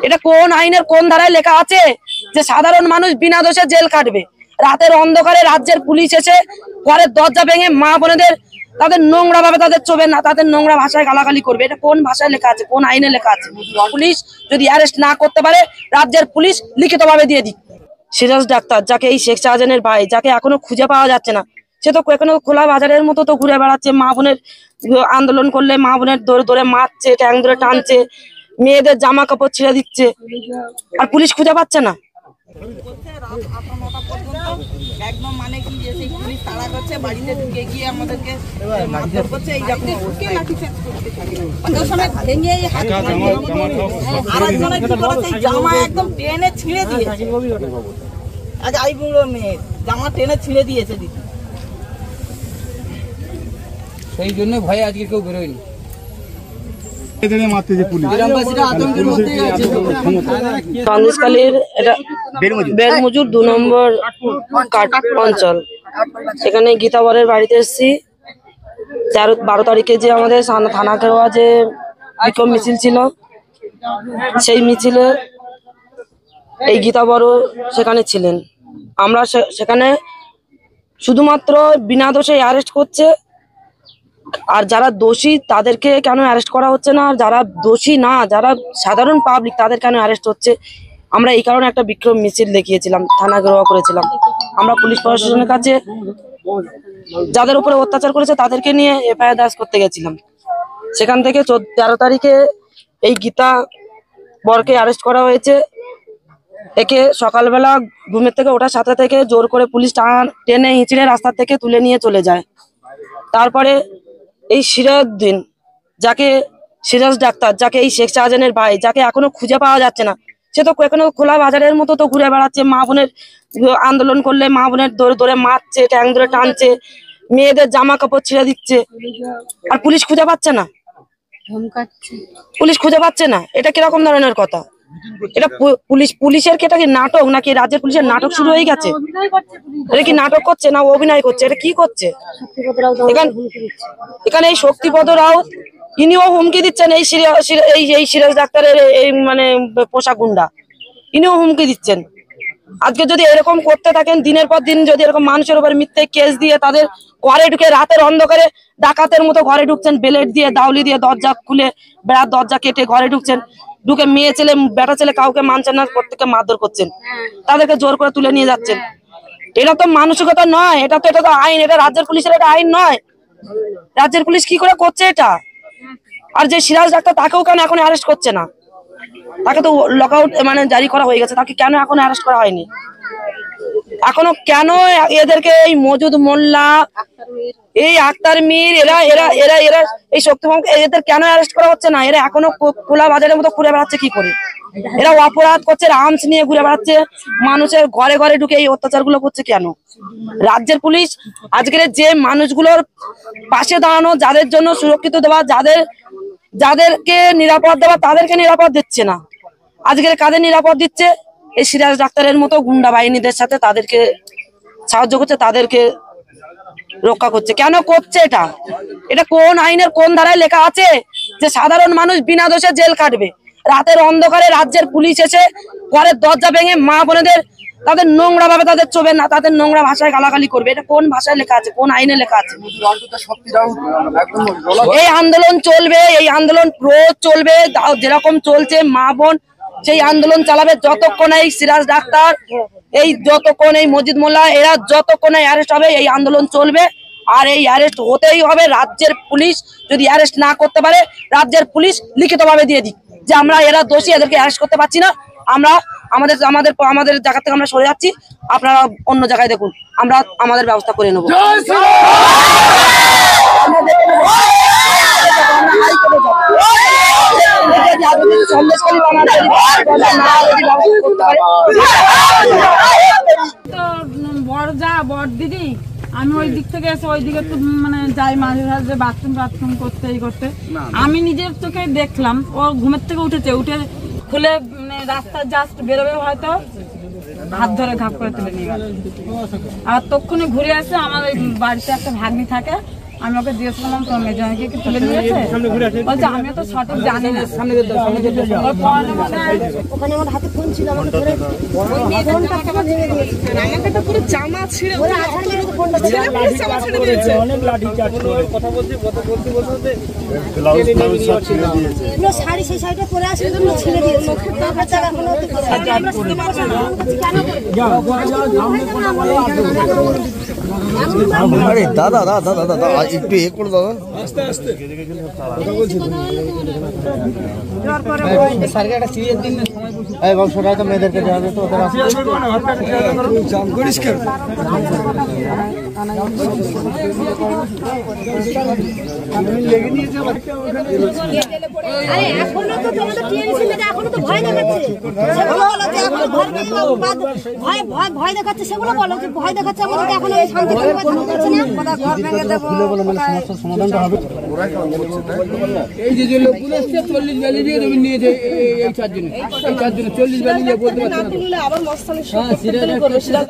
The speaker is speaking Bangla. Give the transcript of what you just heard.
এটা কোন আইনের কোন ধারায় লেখা আছে যে সাধারণ মানুষ বিনা দোষে জেল কাটবে? রাতের অন্ধকারে রাজ্যের পুলিশ এসে ঘরের দরজা ভেঙে মা বোনেদের তাদের নোংরা ভাবে তাদের চোবে না, তাদের নোংরা ভাষায় গালাগালি করবে। এটা কোন ভাষায় লেখা আছে, কোন আইনে লেখা আছে? পুলিশ যদি অ্যারেস্ট না করতে পারে, রাজ্যের পুলিশ লিখিত ভাবে দিয়ে দিক। সিরাজ ডাক্তার, যাকে এই শেখ শাহজাহানের ভাই, যাকে এখনো খুঁজে পাওয়া যাচ্ছে না, সে তো এখনো খোলা বাজারের মতো তো ঘুরে বেড়াচ্ছে। মা বোনের আন্দোলন করলে মা বোনের ধরে ধরে মারছে, ট্যাং ধরে টানছে, মেয়েদের জামা কাপড় ছিঁড়ে দিচ্ছে, আর পুলিশ খুঁজে পাচ্ছে না। একদম মানে কি যে সেই পুলিশ তাড়া করছে, বাড়িতে ঢুকে গিয়ে আমাদেরকে মারধর করছে। এই যখন জামা একদম টেনে ছিঁড়ে দিয়েছে। আজ আই বুড়ো মেয়ে জামা টেনে ছিঁড়ে দিয়েছে দিদি। সেই জন্য ভয়ে আজকে কেউ বেরোয়নি। সন্দেশখালীর এটা বেরমজুর 2 নম্বর অঞ্চল। এখানে গীতাবরের বাড়িতে এসেছি। 12 তারিখে যে আমাদের থানা খেওয়া যে বিক্ষোভ মিছিল ছিল, সেই মিছিলে এই গীতাবরও সেখানে ছিলেন। আমরা সেখানে শুধুমাত্র বিনা দোষে অ্যারেস্ট করছে, আর যারা দোষী তাদেরকে কেন অ্যারেস্ট করা হচ্ছে না, আর যারা দোষী না, যারা সাধারণ পাবলিক, তাদের কেন অ্যারেস্ট হচ্ছে। আমরা এই কারণে একটা বিক্ষোভ মিছিল দেখিয়েছিলাম, থানা ঘেরাও করেছিলাম। আমরা পুলিশ প্রশাসনের কাছে যাদের উপরে অত্যাচার করেছে তাদেরকে নিয়ে এফআইআর দায়ের করতে গেছিলাম। সেখান থেকে 13 তারিখে এই গীতা বরকে অ্যারেস্ট করা হয়েছে। একে সকালবেলা ঘুমের থেকে ওঠার সাথে থেকে জোর করে পুলিশ টেনে হিঁচড়ে রাস্তা থেকে তুলে নিয়ে চলে যায়। তারপরে এই সিরাজউদ্দিন, যাকে সিরাজ ডাক্তার, যাকে এই শেখ শাহজাহানের ভাই, যাকে এখনো খুঁজে পাওয়া যাচ্ছে না, সে তো এখনো খোলা বাজারের মতো তো ঘুরে বেড়াচ্ছে। মা বোনের আন্দোলন করলে মা বোনের ধরে ধরে মারছে, ট্যাং ধরে টানছে, মেয়েদের জামা কাপড় ছিঁড়ে দিচ্ছে, আর পুলিশ খুঁজে পাচ্ছে না। পুলিশ খুঁজে পাচ্ছে না, এটা কিরকম ধরনের কথা? এটা পুলিশের কি এটা কি নাটক, নাকি রাজ্যের পুলিশের নাটক শুরু হয়ে গেছে? এটা কি নাটক করছে না অভিনয় করছে? এটা কি করছে? এখানে এই শক্তিপদ রাউত, ইনিও হুমকি দিচ্ছেন এই সিরাজ ডাক্তারের এই মানে পোশাক গুন্ডা, ইনিও হুমকি দিচ্ছেন। আজকে যদি এরকম করতে থাকেন, দিনের পর দিন যদি এরকম মানুষের উপর মিথ্যে কেস দিয়ে তাদের ঘরে ঢুকে রাতের অন্ধকারে ডাকাতের মতো ঘরে ঢুকছেন, বেলেট দিয়ে দাউলি দিয়ে দরজা খুলে বেড়ার দরজা কেটে ঘরে ঢুকছেন, ঢুকে মেয়ে ছেলে বেটা ছেলে কাউকে মানছেন না, প্রত্যেককে মারধর করছেন, তাদেরকে জোর করে তুলে নিয়ে যাচ্ছেন। এটা তো মানসিকতা নয়, এটা তো আইন, এটা রাজ্যের পুলিশের এটা আইন নয়। রাজ্যের পুলিশ কি করে করছে এটা? আর যে সিরাজ ডাক্তার, তাকেও কেন এখন অ্যারেস্ট করছে না? তাকে তো লকআউট মানে জারি করা হয়ে গেছে, তাকে কেন এখন অ্যারেস্ট করা হয়নি? এখনো কেন এদেরকে এই মজুদ মোল্লা, এই আক্তার মীর, এরা এরা এরা এরা এই শক্তিভঙ্গ, এদের কেন অ্যারেস্ট করা হচ্ছে না? এরা এখনো খোলা বাজারের মতো ঘুরে বেড়াচ্ছে কি করে? এরা অপরাধ করছে, আর্মস নিয়ে ঘুরে বেড়াচ্ছে, মানুষের ঘরে ঘরে ঢুকে এই অত্যাচার গুলো করছে কেন? রাজ্যের পুলিশ আজকের যে মানুষগুলোর পাশে দাঁড়ানো, যাদের জন্য সুরক্ষিত দেওয়া, যাদেরকে নিরাপদ দেওয়া, তাদেরকে নিরাপদ দিচ্ছে না। আজকের কাদের নিরাপদ দিচ্ছে? এই সিরাজ ডাক্তারের মতো গুন্ডা বাহিনীদের সাথে তাদেরকে সাহায্য করছে, তাদেরকে রক্ষা করছে। কেন করছে এটা? এটা কোন আইনের কোন ধারায় লেখা আছে যে সাধারণ মানুষ বিনা দোষে জেল কাটবে? রাতের অন্ধকারে রাজ্যের পুলিশ এসে ঘরের দরজা ভেঙে মা বোনেদের তাদের নোংরা ভাবে তাদের চোবে না, তাদের নোংরা ভাষায় গালাগালি করবে। এটা কোন ভাষায় লেখা আছে, কোন আইনে লেখা আছে? এই আন্দোলন চলবে, এই আন্দোলন রোজ চলবে, যেরকম চলছে মা বোন সেই আন্দোলন চালাবে যতক্ষণ এই সিরাজ ডাক্তার, এই যতক্ষণ এই মজিদ মোল্লা, এরা যতক্ষণ অ্যারেস্ট হবে এই আন্দোলন চলবে। আর এই অ্যারেস্ট হতেই হবে। রাজ্যের পুলিশ যদি অ্যারেস্ট না করতে পারে, রাজ্যের পুলিশ লিখিত ভাবে দিয়ে দিক যে আমরা এরা দোষী, এদেরকে অ্যারেস্ট করতে পারছি না, আমরা আমাদের আমাদের আমাদের জায়গা থেকে আমরা সরে যাচ্ছি, আপনারা অন্য জায়গায় দেখুন, আমরা আমাদের ব্যবস্থা করে নেবো। বড় দিদি, আমি ওই দিক থেকে এসে ওই দিকে তো মানে যাই মাঝে মাঝে বাথরুম করতে আমি নিজের চোখে দেখলাম। ও ঘুমের থেকে উঠেছে, উঠে খুলে রাস্তা জাস্ট বেরোবে, হয়তো হাত ধরে ঘাপ করে তুলে নিয়ে গেল। আর তক্ষুনি ঘুরে আসে, আমার ওই বাড়িতে একটা ভাগ্নি থাকে, আমি ওকে জিজ্ঞেস করলাম তোর মেজনকে কি তুলে নিয়েছে, বলছে আমি তো সঠিক জানি না। ওর পরে মানে ওখানে আমার হাতে ফোন ছিল, আমাকে ধরে ফোনটা কেমন ভেঙে দিয়েছে। আমাকে তো পুরো জামা ছিঁড়ে ওরা আধার মেরে তো ফোনটা ছিল। জামা ছিঁড়ে দিয়েছে। এগুলো শাড়ি সেই শাড়িটা পরে আসে এগুলো ছিঁড়ে দিয়েছে। তারপর তারা এখনো অব্দি করে আছে। আমরা শুনতে পাচ্ছি না। কেন আরে দাদা দাদা দাদা দাদা একটু এ করে দাদা স্যারকে একটা সিরিয়াস দিন না সময় বলছি। এই বংশটা তো মেয়েদেরকে দেওয়া যেত ওদের পরিষ্কার আরে এখনো তো তোমাদের টিএনসি মেয়েরা এখনো তো ভয় দেখাচ্ছে। সেগুলো বলো যে এখনো ভয় দেখাচ্ছে, সেগুলো বলো যে ভয় দেখাচ্ছে আমাদেরকে এখনো এই শান্তি পাচ্ছে না। ঘর ভেঙে দেবো। সমস্যার সমাধানটা হবে। এই যে লোকগুলো এসছে 40 ব্যালি দিয়ে তুমি নিয়েছে এই 4 জনে 40 ব্যালি দিয়ে বলতে পারছো না। আবার মস্তানি হ্যাঁ, সিরিয়াস